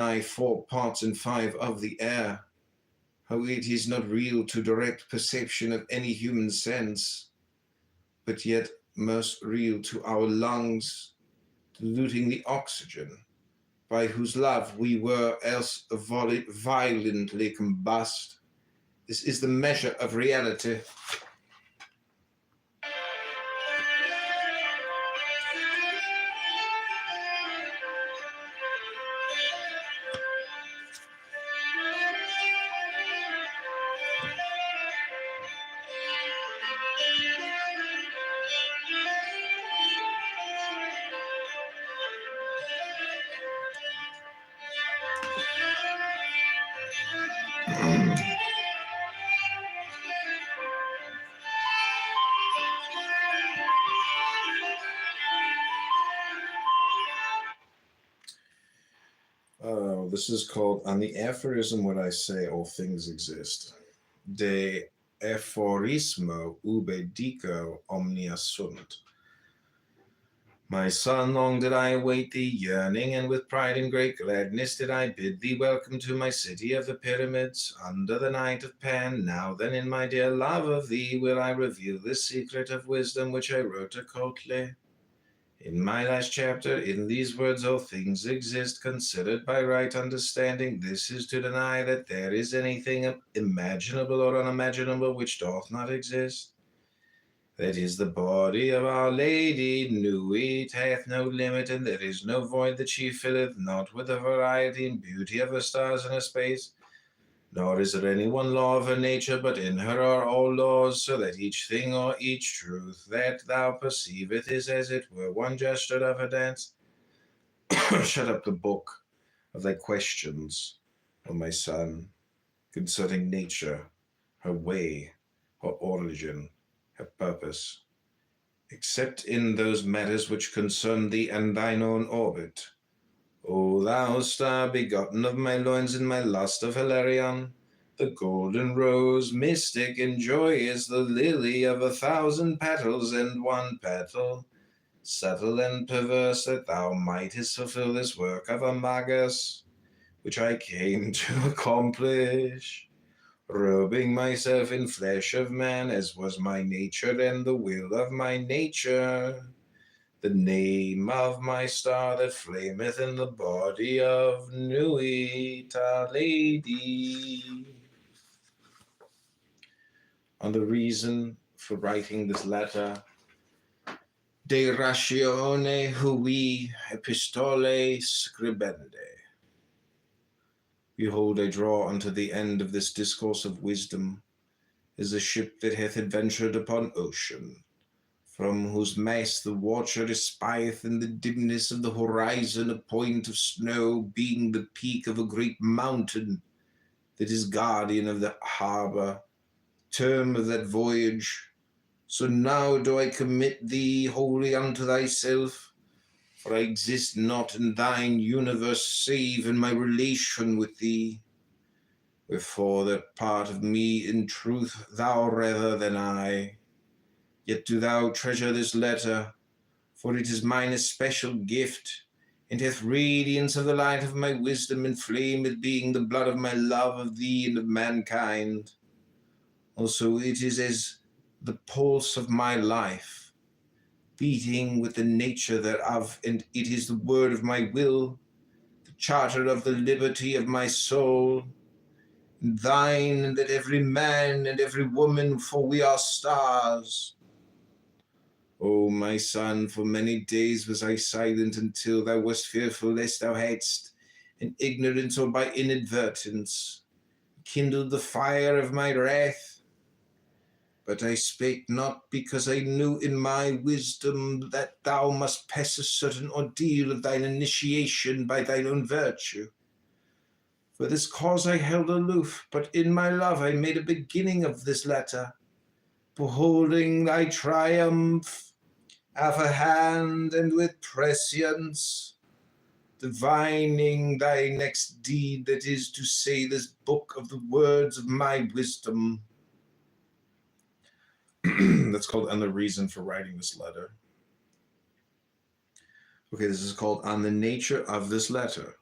I 4 parts in 5 of the air, how it is not real to direct perception of any human sense, but yet most real to our lungs, diluting the oxygen, by whose love we were else violently combust. This is the measure of reality. This is called On the Aphorism What I Say All Things Exist. De aphorismo ube dico omnia sunt. My son, long did I await thee, yearning, and with pride and great gladness did I bid thee welcome to my city of the pyramids, under the night of Pan. Now then, in my dear love of thee, will I reveal the secret of wisdom which I wrote to Crowley. In my last chapter, in these words all things exist, considered by right understanding. This is to deny that there is anything imaginable or unimaginable which doth not exist. That is, the body of Our Lady knew it hath no limit, and there is no void that she filleth not with the variety and beauty of the stars in her space. Nor is there any one law of her nature, but in her are all laws, so that each thing or each truth that thou perceiveth is as it were one gesture of her dance. Shut up the book of thy questions, O my son, concerning nature, her way, her origin, her purpose, except in those matters which concern thee and thine own orbit. O thou star begotten of my loins and my lust of Hilarion, the golden rose, mystic and joyous, the lily of 1,000 petals and one petal, subtle and perverse, that thou mightest fulfill this work of a magus, which I came to accomplish, robing myself in flesh of man, as was my nature and the will of my nature, the name of my star that flameth in the body of Nuit, Our Lady. On the reason for writing this letter, De ratione hui epistole scribende. Behold, I draw unto the end of this discourse of wisdom, as a ship that hath adventured upon ocean, from whose mast the watcher espieth in the dimness of the horizon a point of snow, being the peak of a great mountain that is guardian of the harbour, term of that voyage. So now do I commit thee wholly unto thyself, for I exist not in thine universe save in my relation with thee. Wherefore that part of me in truth thou rather than I. Yet do thou treasure this letter, for it is mine especial gift, and hath radiance of the light of my wisdom, inflamed being the blood of my love of thee and of mankind. Also it is as the pulse of my life, beating with the nature thereof, and it is the word of my will, the charter of the liberty of my soul, and thine, and that every man and every woman, for we are stars. O my son, for many days was I silent, until thou wast fearful lest thou hadst, in ignorance or by inadvertence, kindled the fire of my wrath. But I spake not, because I knew in my wisdom that thou must pass a certain ordeal of thine initiation by thine own virtue. For this cause I held aloof, but in my love I made a beginning of this letter, beholding thy triumph of a hand, and with prescience divining thy next deed, that is to say, this book of the words of my wisdom. That's called On the Reason for Writing This Letter. Okay, this is called On the Nature of This Letter.